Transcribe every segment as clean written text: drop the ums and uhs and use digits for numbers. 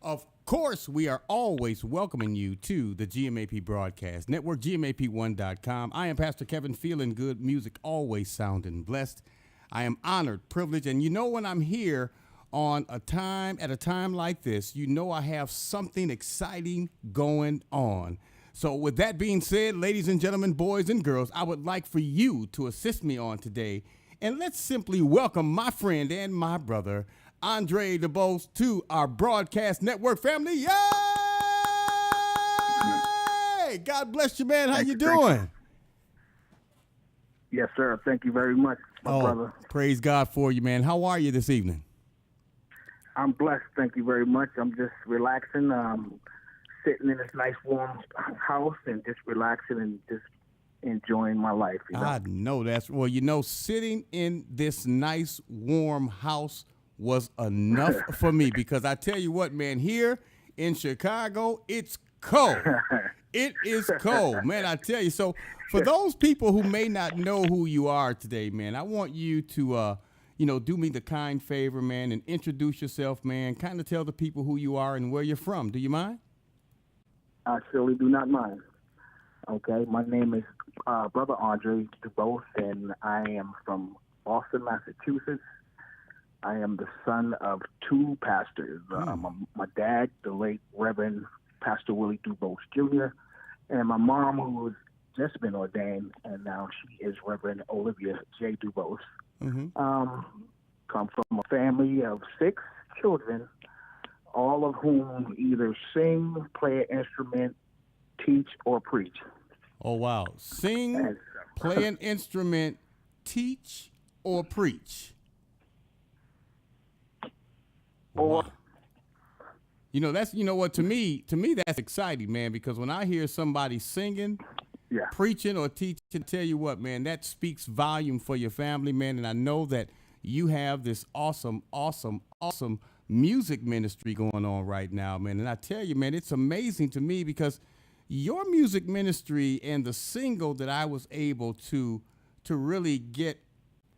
Of course, we are always welcoming you to the GMAP Broadcast Network, GMAP1.com. I am Pastor Kevin, feeling good, music always sounding blessed. I am honored, privileged, and you know when I'm here at a time like this, you know I have something exciting going on. So with that being said, ladies and gentlemen, boys and girls, I would like for you to assist me on today. And let's simply welcome my friend and my brother, Andre DuBose, to our broadcast network family. Yay! God bless you, man. How you doing? Yes, sir. Thank you very much, my brother. Praise God for you, man. How are you this evening? I'm blessed. Thank you very much. I'm just relaxing, sitting in this nice warm house and just relaxing and just enjoying my life. You know? I know that's, well, sitting in this nice warm house was enough for me because I tell you what, man, here in Chicago, it's cold. It is cold, man, I tell you. So for those people who may not know who you are today, man, I want you to, do me the kind favor, man, and introduce yourself, man. Kind of tell the people who you are and where you're from. Do you mind? I surely do not mind. Okay, my name is Brother Andre DuBose, and I am from Boston, Massachusetts. I am the son of two pastors. My dad, the late Reverend Pastor Willie DuBose Jr., and my mom, who has just been ordained, and now she is Reverend Olivia J. DuBose. Mm-hmm. Come from a family of 6 children, all of whom either sing, play an instrument, teach, or preach. Oh, wow. Sing, play an instrument, teach, or preach. Or, to me that's exciting, man, because when I hear somebody singing, preaching, or teaching, tell you what, man, that speaks volume for your family, man. And I know that you have this awesome music ministry going on right now, man. And I tell you, man, it's amazing to me because your music ministry and the single that I was able to really get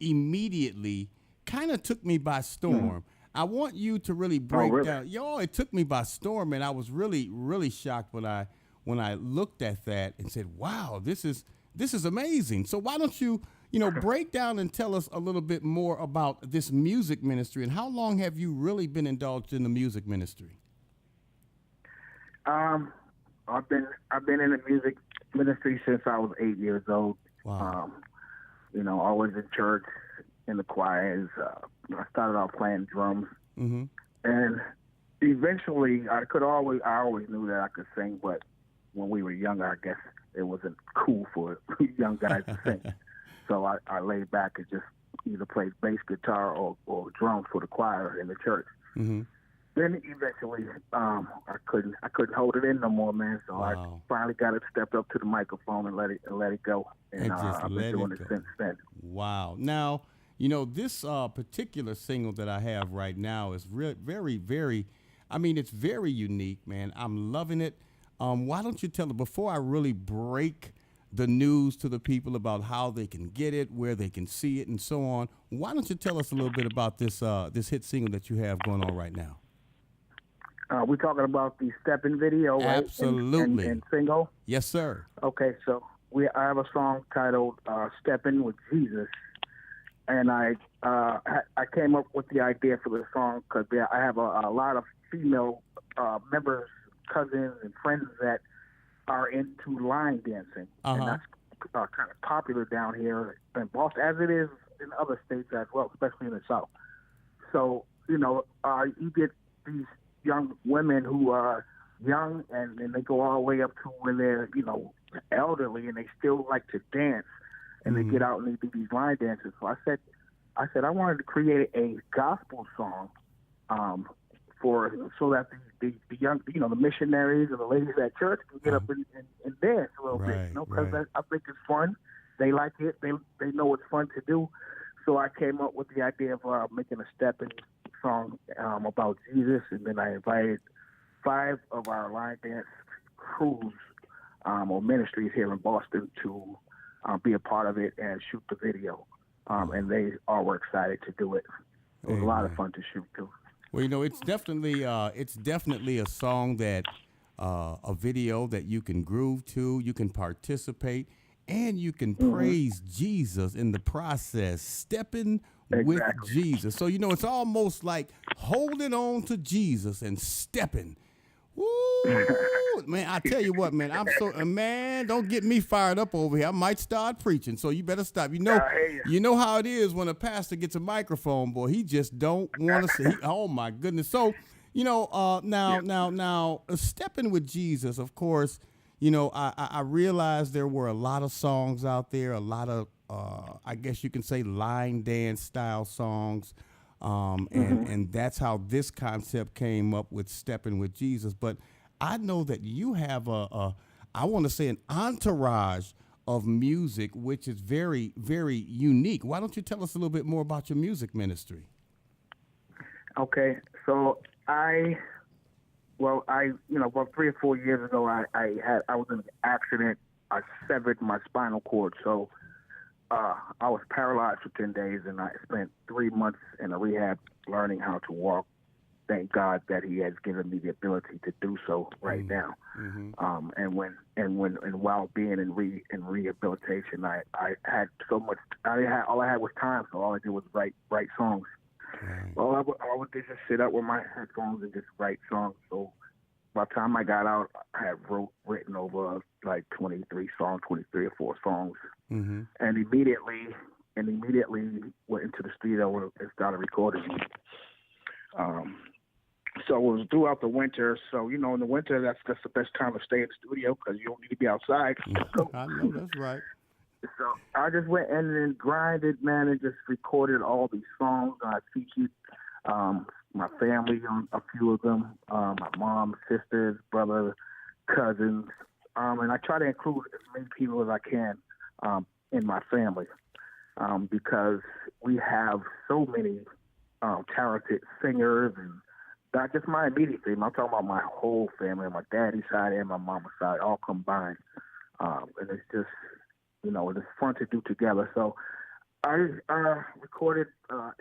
immediately kind of took me by storm. Mm-hmm. I want you to really break down. It took me by storm, and I was really, really shocked when I looked at that and said, "Wow, this is amazing." So why don't you, break down and tell us a little bit more about this music ministry and how long have you really been indulged in the music ministry? I've been in the music ministry since I was 8 years old. Wow. Always in church, in the choirs. I started off playing drums, mm-hmm. and eventually I always knew that I could sing, but when we were younger, I guess it wasn't cool for young guys to sing. So I laid back and just either played bass guitar or drums for the choir in the church. Mm-hmm. Then eventually, I couldn't hold it in no more, man. So wow. I finally got it, stepped up to the microphone and let it go. And I've been doing it since then. Wow. Now, this particular single that I have right now is very, very, it's very unique, man. I'm loving it. Why don't you tell it before I really break the news to the people about how they can get it, where they can see it, and so on? Why don't you tell us a little bit about this hit single that you have going on right now? We're talking about the Steppin' video, right? Absolutely. And single? Yes, sir. Okay, so I have a song titled Steppin' with Jesus. And I came up with the idea for the song because I have a lot of female members, cousins, and friends that are into line dancing. Uh-huh. And that's kind of popular down here in Boston, as it is in other states as well, especially in the South. So, you get these young women who are young and they go all the way up to when they're, elderly and they still like to dance. And mm-hmm. they get out and they do these line dances. So I said I wanted to create a gospel song so that the young, the missionaries and the ladies at church can get up and dance a little bit, because I think it's fun. They like it. They know it's fun to do. So I came up with the idea of making a stepping song about Jesus, and then I invited 5 of our line dance crews or ministries here in Boston to be a part of it and shoot the video. And they all were excited to do it. It was a lot of fun to shoot, too. Well, you know, it's definitely a song that a video that you can groove to, you can participate, and you can praise Jesus in the process, stepping with Jesus. So, you know, it's almost like holding on to Jesus and stepping. Woo! Man, I tell you what, man, man, don't get me fired up over here. I might start preaching, so you better stop. You know how it is when a pastor gets a microphone, boy. He just don't want to say, oh my goodness. So, you know, now, stepping with Jesus, of course, you know, I realized there were a lot of songs out there, a lot of, I guess you can say line dance style songs. And that's how this concept came up with stepping with Jesus. But I know that you have I want to say an entourage of music, which is very, very unique. Why don't you tell us a little bit more about your music ministry? Okay, so about 3 or 4 years ago, I was in an accident. I severed my spinal cord, so I was paralyzed for 10 days, and I spent 3 months in a rehab learning how to walk. Thank God that He has given me the ability to do so right now. And while being in rehabilitation, I had so much. All I had was time, so all I did was write songs. Right. Well, I would just sit up with my headphones and just write songs. So by the time I got out, I had written over like 23 or 4 songs, and immediately went into the studio and started recording. So it was throughout the winter. So, you know, in the winter, that's the best time to stay in the studio because you don't need to be outside. I know, that's right. So I just went in and grinded, man, and just recorded all these songs. I featured my family on a few of them, my mom, sisters, brother, cousins, and I try to include as many people as I can in my family because we have so many talented singers, and not just my immediate family. I'm talking about my whole family, my daddy's side and my mama's side, all combined, and it's just, you know, it's fun to do together. So I recorded a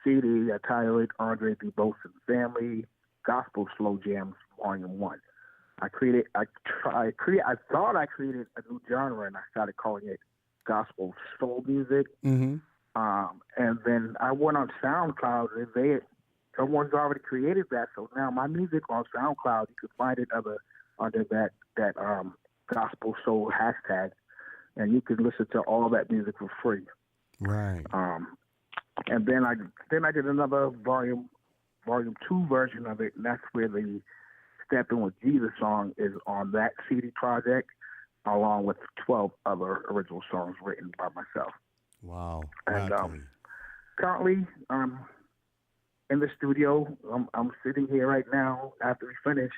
CD, I titled it Andre DuBose and Family Gospel Slow Jams Volume 1. I thought I created a new genre, and I started calling it gospel soul music. And then I went on SoundCloud, and someone's already created that. So now my music on SoundCloud, you can find it under that gospel soul hashtag, and you can listen to all that music for free. Right. And then I did another volume 2 version of it, and that's where the Stepping with Jesus song is on that CD project, along with 12 other original songs written by myself. Wow. And currently, in the studio, I'm sitting here right now. After we finish,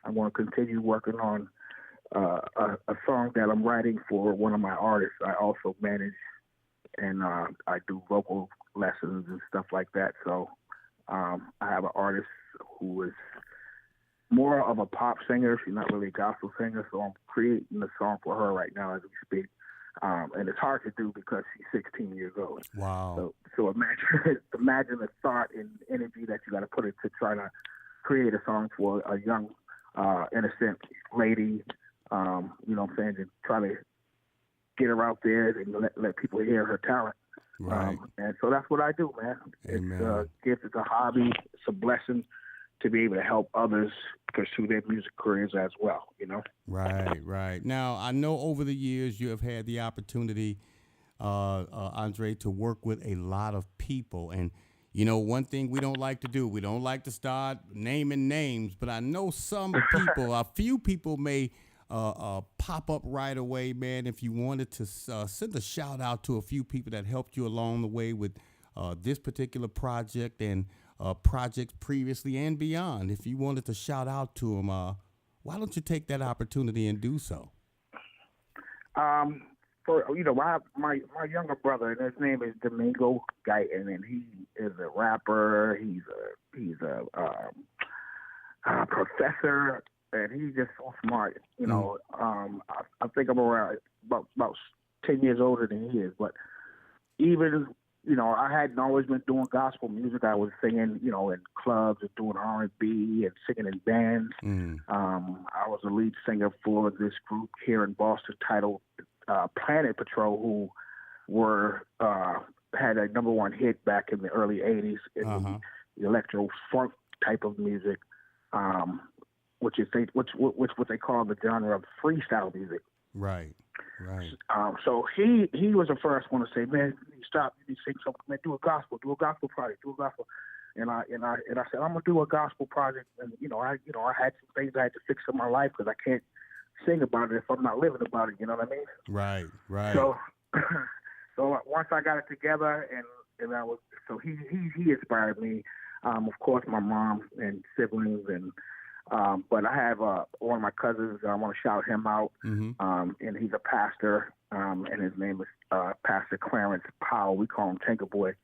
I'm going to continue working on a song that I'm writing for one of my artists. I also manage and I do vocal lessons and stuff like that. So I have an artist who is more of a pop singer. She's not really a gospel singer, so I'm creating a song for her right now as we speak. And it's hard to do because she's 16 years old. Wow. So imagine the thought and energy that you got to put into trying to create a song for a young, innocent lady. You know what I'm saying? And try to get her out there and let people hear her talent. Right. And so that's what I do, man. Amen. It's a gift, it's a hobby, it's a blessing to be able to help others pursue their music careers as well, you know? Right. Now, I know over the years you have had the opportunity, Andre, to work with a lot of people. And, you know, one thing we don't like to do, we don't like to start naming names, but I know some people, a few people may pop up right away, man. If you wanted to send a shout out to a few people that helped you along the way with this particular project and projects previously and beyond, if you wanted to shout out to them, why don't you take that opportunity and do so? My younger brother, and his name is Domingo Guyton, and he is a rapper. He's a professor, and he's just so smart. You know, I think I'm around about 10 years older than he is, but even I hadn't always been doing gospel music. I was singing, in clubs and doing R&B and singing in bands. I was a lead singer for this group here in Boston titled Planet Patrol, who had a #1 hit back in the early '80s in the electro funk type of music, which what they call the genre of freestyle music. Right. So he was the first one to say, man, you need to stop, you need to sing something, man, do a gospel project, do a gospel. And I said, I'm gonna do a gospel project, and I had some things I had to fix in my life because I can't sing about it if I'm not living about it. You know what I mean? Right. So once I got it together, and I was, so he inspired me. Of course, my mom and siblings, and but I have one of my cousins. I want to shout him out, and he's a pastor, and his name is Pastor Clarence Powell. We call him Tinker Boy,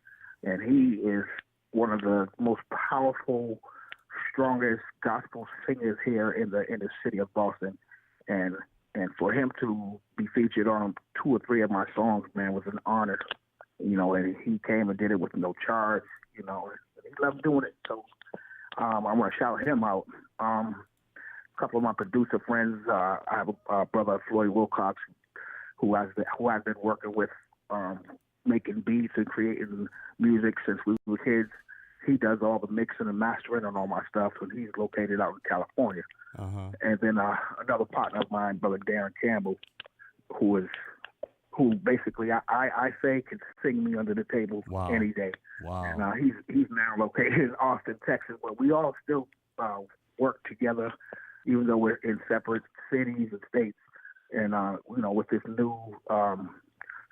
and he is one of the most powerful, strongest gospel singers here in the city of Boston, and for him to be featured on 2 or 3 of my songs, man, was an honor. And he came and did it with no charge. He loved doing it, so I want to shout him out. A couple of my producer friends, I have a brother, Floyd Wilcox, who I've been working with, making beats and creating music since we were kids. He does all the mixing and mastering on all my stuff, and he's located out in California. And then another partner of mine, brother Darren Campbell, who basically I say can sing me under the table any day. Wow. And he's now located in Austin, Texas, but we all still work together, even though we're in separate cities and states. And with this new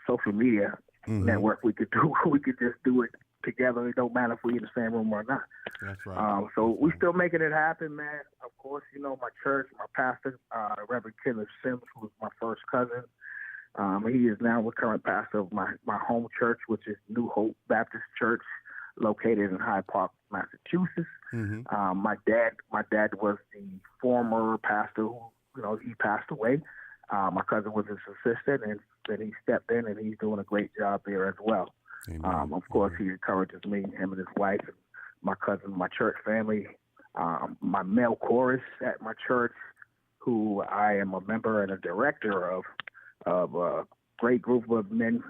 social media network, we could just do it together. It don't matter if we're in the same room or not. That's right. So we still making it happen, man. Of course, my church, my pastor, Reverend Kenneth Sims, who was my first cousin. He is now the current pastor of my home church, which is New Hope Baptist Church, located in Hyde Park, Massachusetts. My dad was the former pastor who, he passed away. My cousin was his assistant, and then he stepped in, and he's doing a great job there as well. Of course, he encourages me, him and his wife, and my cousin, my church family, my male chorus at my church, who I am a member and a director of a great group of men.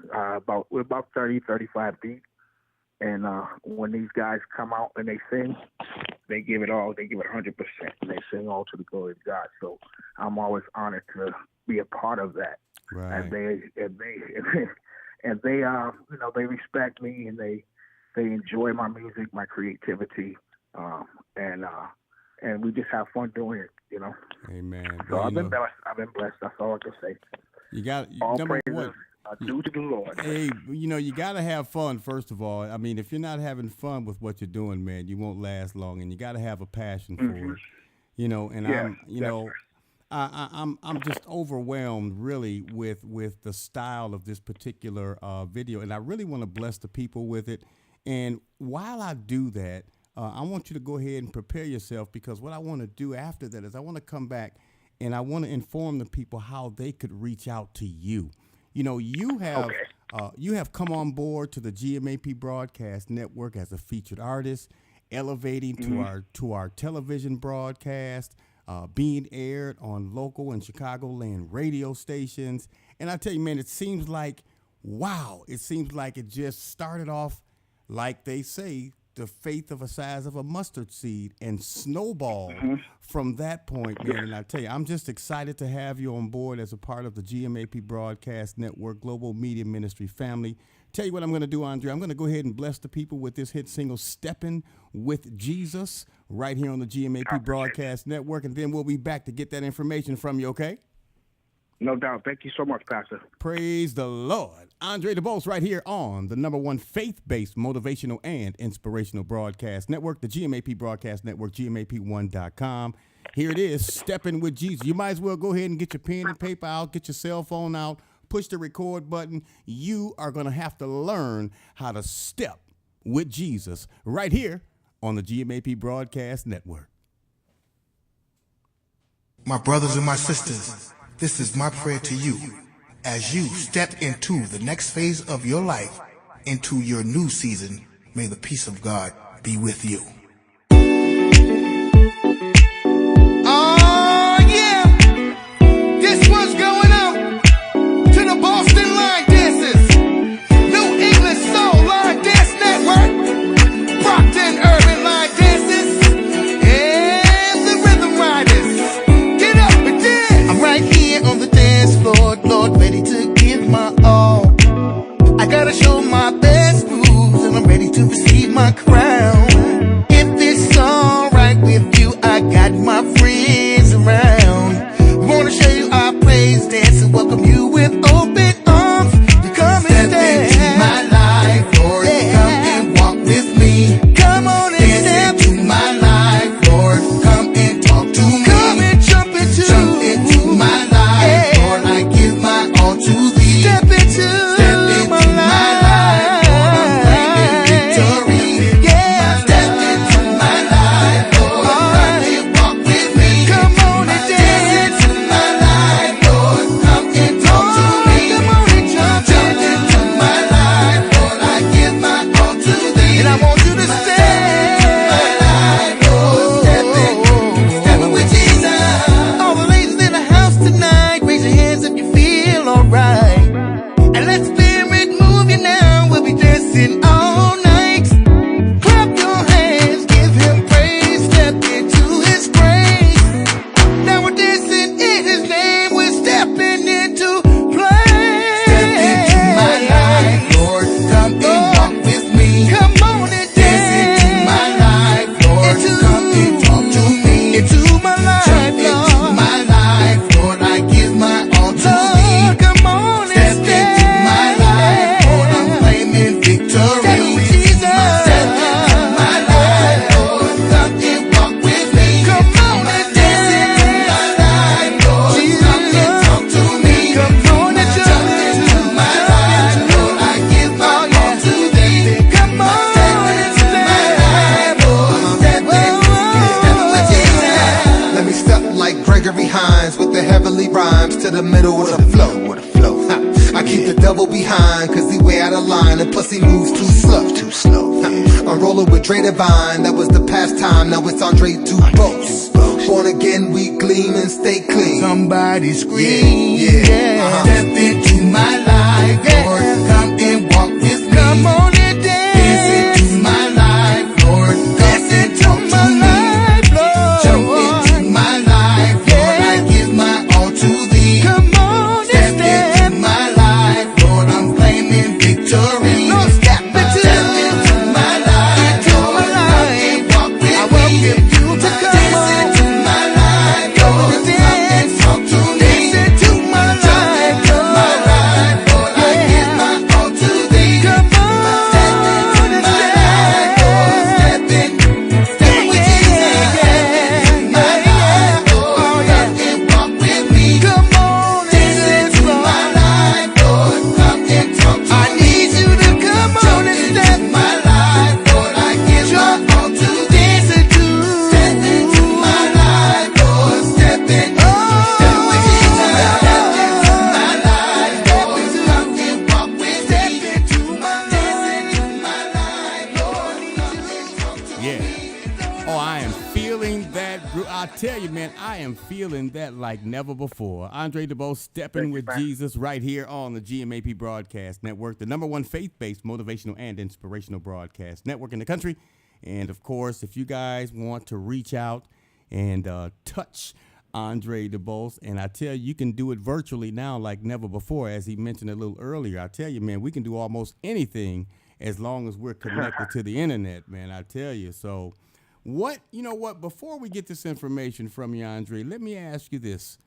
We're about 30, 35 deep. And when these guys come out and they sing, they give it all. They give it 100%, and they sing all to the glory of God. So I'm always honored to be a part of that. Right. And they respect me, and they enjoy my music, my creativity, and we just have fun doing it. Amen. So I've been blessed. That's all I can say. All praises are due to the Lord. Hey, you got to have fun, first of all. I mean, if you're not having fun with what you're doing, man, you won't last long, and you got to have a passion for it. I'm just overwhelmed, really, with the style of this particular video, and I really want to bless the people with it. And while I do that, I want you to go ahead and prepare yourself, because what I want to do after that is I want to come back and I want to inform the people how they could reach out to you. You have come on board to the GMAP Broadcast Network as a featured artist, elevating to our television broadcast, being aired on local and Chicagoland radio stations. And I tell you, man, it seems like it just started off, like they say, the faith of a size of a mustard seed, and snowballed from that point, man. And I tell you, I'm just excited to have you on board as a part of the GMAP Broadcast Network Global Media Ministry family. Tell you what I'm going to do, Andre. I'm going to go ahead and bless the people with this hit single, Steppin' with Jesus, right here on the GMAP Broadcast Network, and then we'll be back to get that information from you, okay? No doubt. Thank you so much, Pastor. Praise the Lord. Andre DuBose right here on the #1 faith-based motivational and inspirational broadcast network, the GMAP Broadcast Network, GMAP1.com. Here it is, Stepping with Jesus. You might as well go ahead and get your pen and paper out, get your cell phone out, push the record button. You are going to have to learn how to step with Jesus right here on the GMAP Broadcast Network. My brothers and my sisters, this is my prayer to you as you step into the next phase of your life into your new season. May the peace of God be with you. Oh, yeah. This one's going out to the Boston line dancers, New England Soul Line Dance Network, Brockton Urban Line Dancers, and the Rhythm Riders. Get up and dance. I'm right here on the dance floor, Lord, ready to give my all. I gotta show my best moves, and I'm ready to receive my crown. If it's alright with you, I got my friends around. We wanna show you our praise dance and welcome you with open arms. You come and dance. Step into my life, Lord. Yeah. Come and walk with me. Come on and dance into my life, Lord. Come and talk to me. Come and jump into my life, yeah. Lord. I give my all to thee. Step into to the middle of the flow. I keep the double behind, cause he way out of line, and plus he moves too slow. I'm rolling with Dre Divine, that was the past time, now it's Andre DuBose. Born again, we gleam and stay clean. Somebody scream, yeah. Step into my life, Lord. Come and walk with me. Come on and dance. Dance into my life, Lord. Dance into my life, Lord. Jump into my life, Lord. I give my all to thee. Come on and step into my life, Lord. I'm claiming victory. Lord, step into my life, Lord. Come and walk with me. I welcome you to come on. Tell you, man, I am feeling that like never before. Andre DuBose stepping with Jesus right here on the GMAP Broadcast Network, the #1 faith-based motivational and inspirational broadcast network in the country. And, of course, if you guys want to reach out and touch Andre DuBose, and I tell you can do it virtually now like never before, as he mentioned a little earlier. I tell you, man, we can do almost anything as long as we're connected to the internet, man, I tell you. So before we get this information from you, Andre, let me ask you this.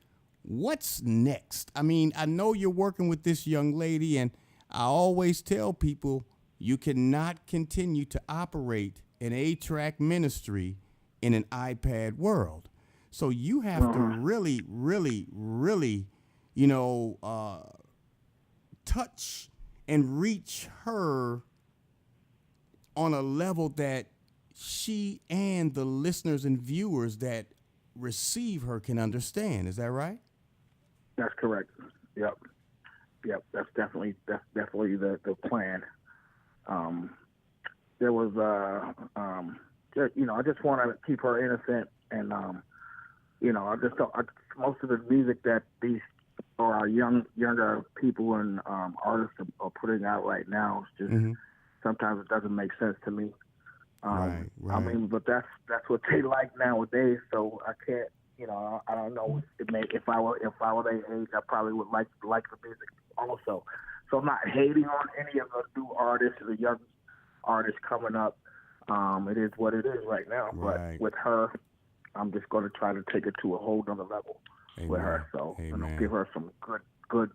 What's next? I mean, I know you're working with this young lady, and I always tell people you cannot continue to operate an 8-track ministry in an iPad world. So you have to really, really, really, touch and reach her on a level that she and the listeners and viewers that receive her can understand. Is that right? That's correct. Yep. That's definitely the plan. there was I just want to keep her innocent, and I just don't. Most of the music that these or our younger people and artists are putting out right now is just sometimes it doesn't make sense to me. Right. I mean, but that's what they like nowadays. So I can't. I don't know. If I were their age, I probably would like the music also. So I'm not hating on any of the new artists, the young artists coming up. It is what it is right now. Right. But with her, I'm just going to try to take it to a whole other level with her. So give her some good,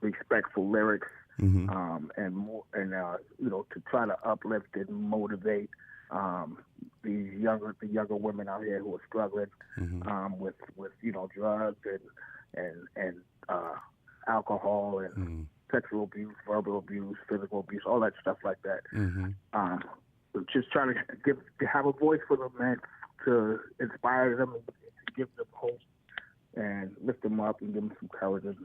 respectful lyrics, and more, and to try to uplift and motivate the younger women out here who are struggling with drugs and alcohol and sexual abuse, verbal abuse, physical abuse, all that stuff like that. Just trying to have a voice for them, man, to inspire them and give them hope and lift them up and give them some courage and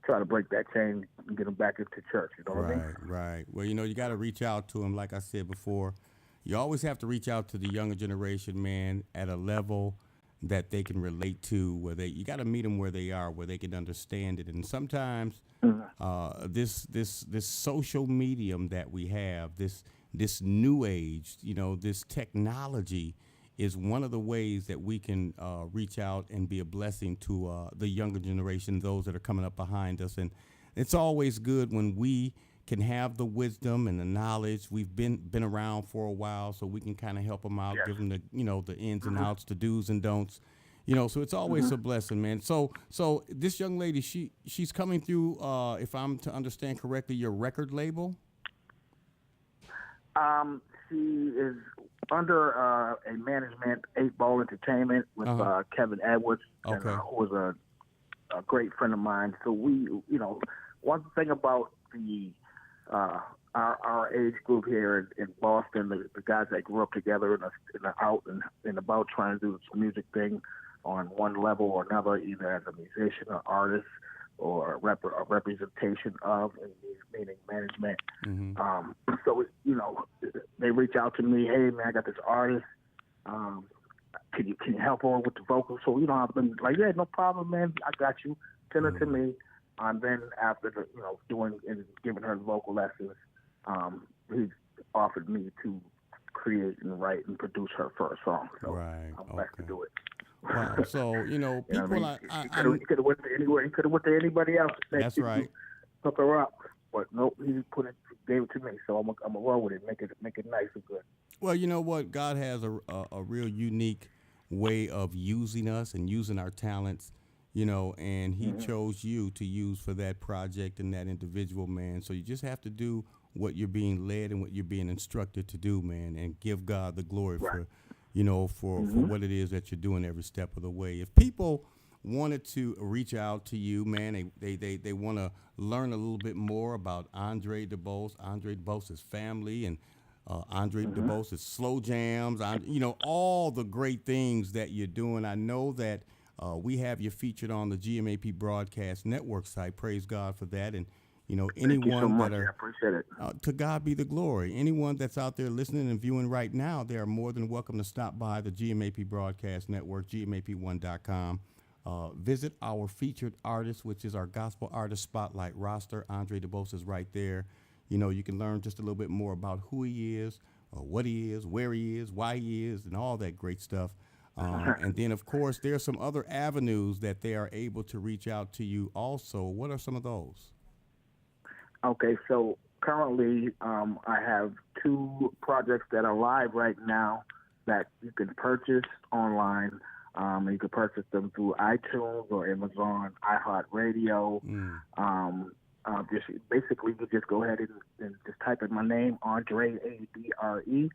try to break that chain and get them back into church. You know what I mean? Right. Well, you got to reach out to them. Like I said before, you always have to reach out to the younger generation, man, at a level that they can relate to, where you got to meet them where they are, where they can understand it. And sometimes this social medium that we have, this new age, this technology is one of the ways that we can reach out and be a blessing to the younger generation, those that are coming up behind us. And it's always good when we can have the wisdom and the knowledge. We've been around for a while, so we can kind of help them out, give them the the ins and outs, the do's and don'ts. So it's always a blessing, man. So this young lady, she's coming through, if I'm to understand correctly, your record label? She is under a management, 8 Ball Entertainment, with Kevin Edwards, who was a great friend of mine. So we, one thing about the our age group here in Boston, the guys that grew up together in out and about trying to do this music thing on one level or another, either as a musician or artist or a representation of, meaning management. So, they reach out to me, hey, man, I got this artist. Can you help her with the vocals? So, I've been like, yeah, no problem, man. I got you. Send it to me. And then after doing and giving her vocal lessons, he offered me to create and write and produce her first song. So I'm glad to do it. Wow. So, people, he could have went to anywhere. He could have went to anybody else. That's right. Hook her up. But nope, he gave it to me. So I'm gonna roll with it, make it nice and good. Well, you know what? God has a real unique way of using us and using our talents, and he chose you to use for that project and that individual, man. So you just have to do what you're being led and what you're being instructed to do, man, and give God the glory for what it is that you're doing every step of the way. If people wanted to reach out to you, man, they want to learn a little bit more about Andre DuBose's family, and Andre DuBose's slow jams, all the great things that you're doing. I know that we have you featured on the GMAP Broadcast Network site. Praise God for that. And anyone I appreciate it. To God be the glory. Anyone that's out there listening and viewing right now, they are more than welcome to stop by the GMAP Broadcast Network, GMAP1.com. Visit our featured artist, which is our Gospel Artist Spotlight roster. Andre DuBose is right there. You can learn just a little bit more about who he is, what he is, where he is, why he is, and all that great stuff. And then, of course, there are some other avenues that they are able to reach out to you also. What are some of those? Okay, so currently I have 2 projects that are live right now that you can purchase online. You can purchase them through iTunes or Amazon, iHeartRadio. You just go ahead and just type in my name, Andre, A-D-R-E,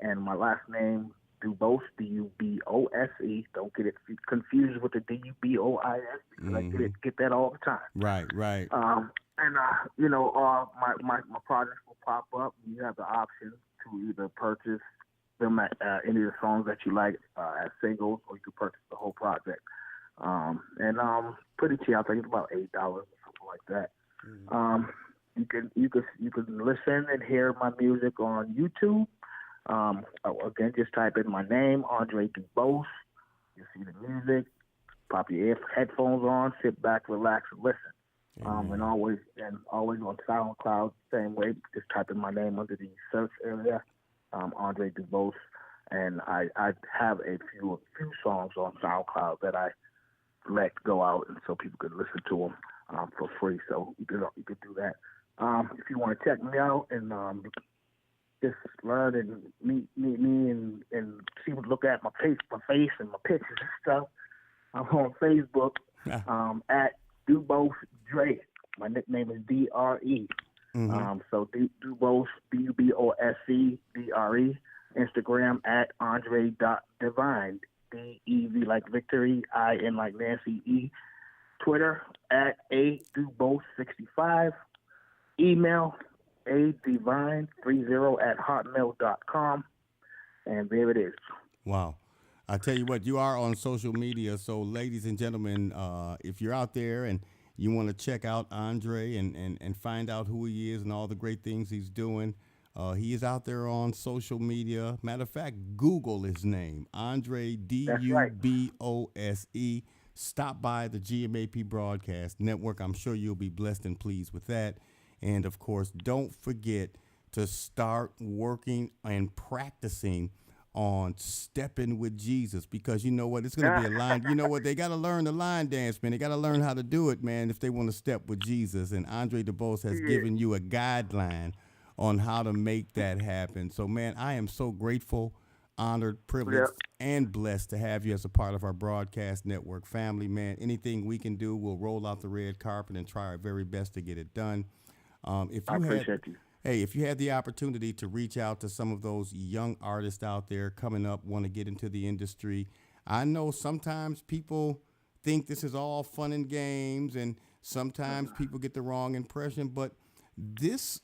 and my last name, DuBose, D-U-B-O-S-E. Don't get it confused with the D-U-B-O-I-S, because I get that all the time. Right. My projects will pop up. You have the option to either purchase them at any of the songs that you like as singles, or you can purchase the whole project. Pretty cheap. I think it's about $8 or something like that. you can listen and hear my music on YouTube. Again, just type in my name, Andre DuBose. You see the music. Pop your headphones on, sit back, relax, and listen. And always on SoundCloud, same way. Just type in my name under the search area, Andre DuBose, and I have a few songs on SoundCloud that I let go out, and so people could listen to them for free. So you could do that. If you want to check me out and just learn and meet me and see look at my face and my pictures and stuff, I'm on Facebook at DuBose Dre. My nickname is DRE. So DuBose, DuBose DRE. Instagram at Andre.Divine. DEV like victory, IN like Nancy E. Twitter at ADuBose65. Email adivine30@hotmail.com. And there it is. Wow. I tell you what, you are on social media. So, ladies and gentlemen, if you're out there and you want to check out Andre and find out who he is and all the great things he's doing, he is out there on social media. Matter of fact, Google his name, Andre DuBose. Stop by the GMAP Broadcast Network. I'm sure you'll be blessed and pleased with that. And, of course, don't forget to start working and practicing on stepping with Jesus, because you know what, it's going to be a line. You know what, they got to learn the line dance, man. They got to learn how to do it, man, if they want to step with Jesus. And Andre DuBose has given you a guideline on how to make that happen. So, man, I am so grateful, honored, privileged, and blessed to have you as a part of our broadcast network family, man. Anything we can do, we'll roll out the red carpet and try our very best to get it done. I appreciate you. Hey, if you had the opportunity to reach out to some of those young artists out there coming up, want to get into the industry, I know sometimes people think this is all fun and games, and sometimes people get the wrong impression, but this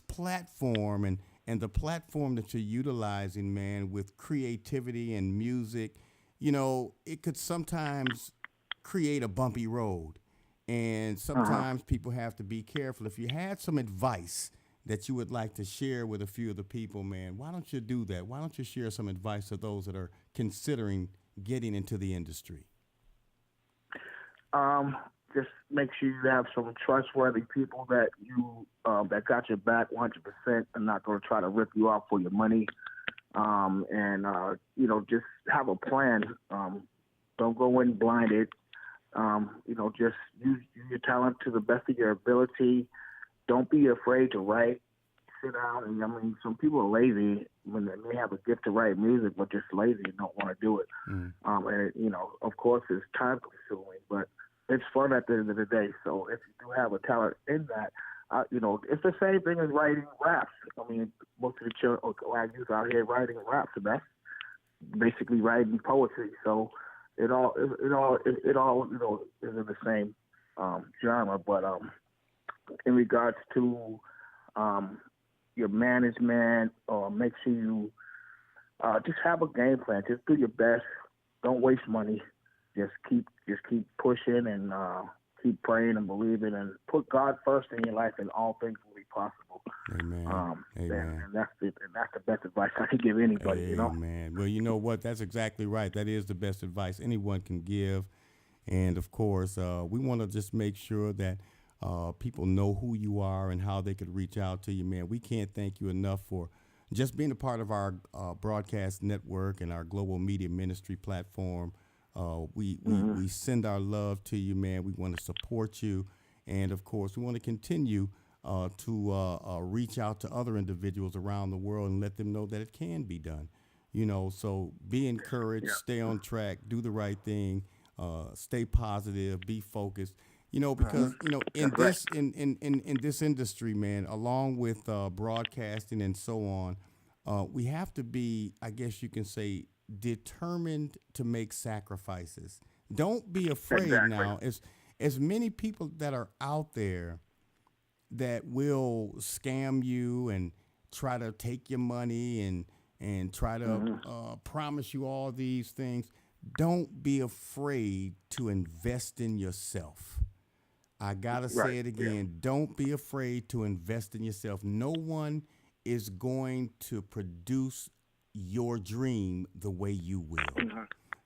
platform and the platform that you're utilizing, man, with creativity and music, you know, it could sometimes create a bumpy road. And sometimes people have to be careful. If you had some advice that you would like to share with a few of the people, man, why don't you do that? Why don't you share some advice to those that are considering getting into the industry? Just make sure you have some trustworthy people that you that got your back 100% and not going to try to rip you off for your money. You know, just have a plan. Don't go in blinded. You know, just use your talent to the best of your ability. Don't be afraid to write. Sit down, and I mean, some people are lazy when they have a gift to write music, but just lazy and don't want to do it. And you know, of course, it's time consuming, but it's fun at the end of the day. So if you do have a talent in that, you know, it's the same thing as writing raps. I mean, most of the children youth out here writing raps, and that's basically writing poetry. So it all you know is in the same genre. But in regards to your management, make sure you just have a game plan. Just do your best. Don't waste money. Just keep pushing and keep praying and believing, and put God first in your life, and all things will be possible. Amen. Amen. And that's the best advice I can give anybody. Amen. You know. Well, you know what? That's exactly right. That is the best advice anyone can give. And of course, we want to just make sure that people know who you are and how they could reach out to you, man. We can't thank you enough for just being a part of our broadcast network and our global media ministry platform. We send our love to you, man. We want to support you. And, of course, we want to continue to reach out to other individuals around the world and let them know that it can be done. You know, so be encouraged, stay on track, do the right thing, stay positive, be focused. You know, because, you know, in this industry, man, along with broadcasting and so on, we have to be, I guess you can say, determined to make sacrifices. Don't be afraid now. As many people that are out there that will scam you and try to take your money and try to promise you all these things, don't be afraid to invest in yourself. I got to say it again. Don't be afraid to invest in yourself. No one is going to produce your dream the way you will.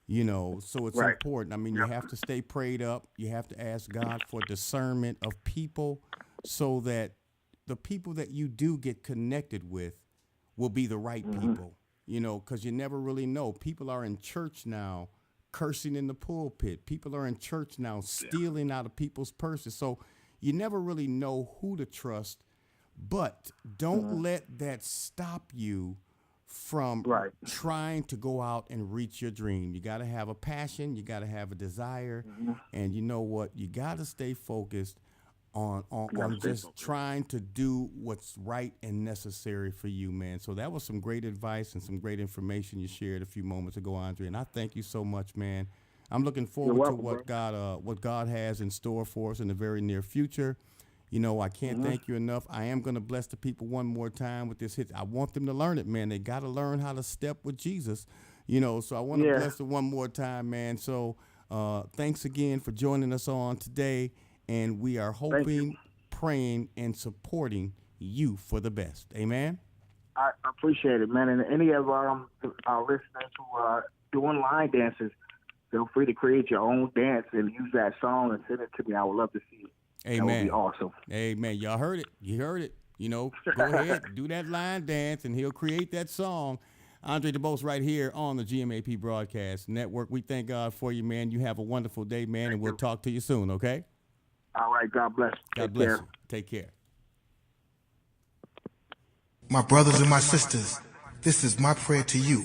You know, so it's important. I mean, you have to stay prayed up. You have to ask God for discernment of people so that the people that you do get connected with will be the right people, you know, because you never really know. People are in church now cursing in the pulpit. People are in church now stealing out of people's purses. So you never really know who to trust, but don't let that stop you from trying to go out and reach your dream. You got to have a passion. You got to have a desire. And you know what? You got to stay focused on just trying to do what's right and necessary for you, man. So that was some great advice and some great information you shared a few moments ago, Andre. And I thank you so much, man. I'm looking forward to what God has in store for us in the very near future. You know, I can't thank you enough. I am going to bless the people one more time with this hit. I want them to learn it, man. They got to learn how to step with Jesus, you know. So I want to bless it one more time, man. So thanks again for joining us on today. And we are hoping, praying, and supporting you for the best. Amen? I appreciate it, man. And any of our listeners who are doing line dances, feel free to create your own dance and use that song and send it to me. I would love to see it. Amen. That would be awesome. Amen. Y'all heard it. You heard it. You know, go ahead, do that line dance, and he'll create that song. Andre DuBose right here on the GMAP Broadcast Network. We thank God for you, man. You have a wonderful day, man, and we'll talk to you soon, okay? All right. God bless. God bless you. Take care. My brothers and my sisters, this is my prayer to you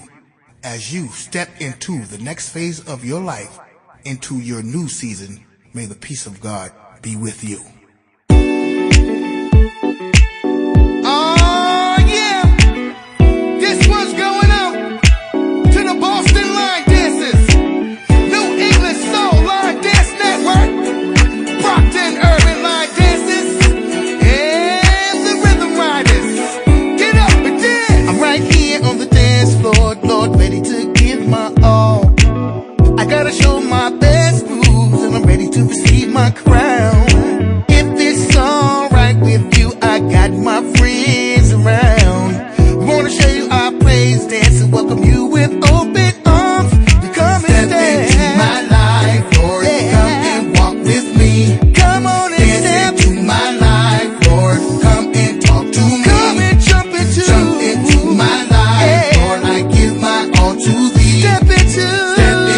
as you step into the next phase of your life, into your new season. May the peace of God be with you. Oh yeah, this one's going out to the Boston line dancers, New England Soul Line Dance Network, Brockton Urban Line Dances, and the Rhythm Riders. Get up and dance. I'm right here on the dance floor, Lord, ready to give my all. I gotta show my best moves, and I'm ready to receive my crown. If it's alright with you, I got my friends around. We wanna show you our praise dance and welcome you with open arms. You come and dance. Step into my life, Lord. Come and walk with me. Come on and step into my life, Lord. Come and talk to me. Come and jump into my life, Lord. I give my all to thee. Step into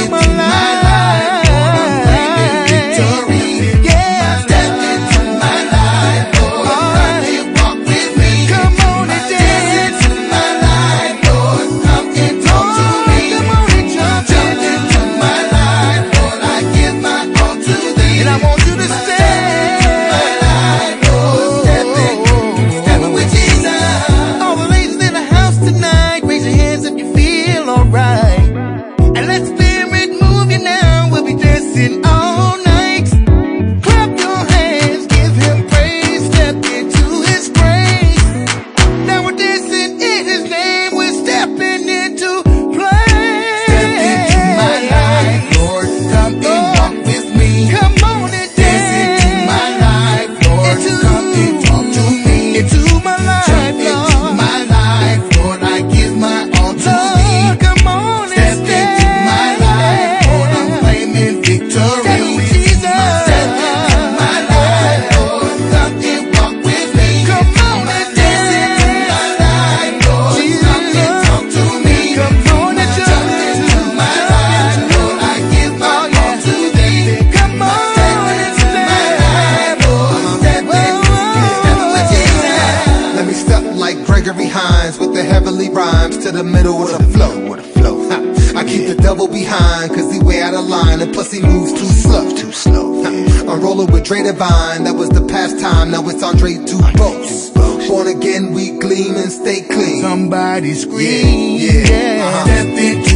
my life, Lord. I'm claiming victory. Yeah, step into my life, Lord. Come and walk with me. Come on and dance into my life, Lord. Come and talk to me. Come on and jump into my life, Lord. I give my all to thee. And I want you to step into my life, Lord. Step in with Jesus. All the ladies in the house tonight, raise your hands if you feel alright. And let spirit move you now. We'll be dancing all night. Clap your hands, give him praise, step into his grace. Now we're dancing in his name, we're stepping into place. Step into my life, Lord, come and walk with me. Come on and dance into my life, Lord, come and talk to me. Into my life, Lord. Into my life, Lord, I give my all to thee. Come on and step into my life, Lord, I'm claiming victory. Step with Jesus. Step into my life, Lord, come and walk with me. Come on and dance into my life, Lord, come and talk to me. Come on and jump into my life, Lord, I give my all to thee. Come on and step into my life, Lord, step with Jesus. Let me step like Gregory Hines with the heavenly rhymes to the middle of the flow. I keep the double behind, cause he way out of line, and plus he moves too slow. I'm rolling with Dre Divine, that was the past time, now it's Andre DuBose. Born again, we gleam and stay clean. Somebody scream, yeah. Step into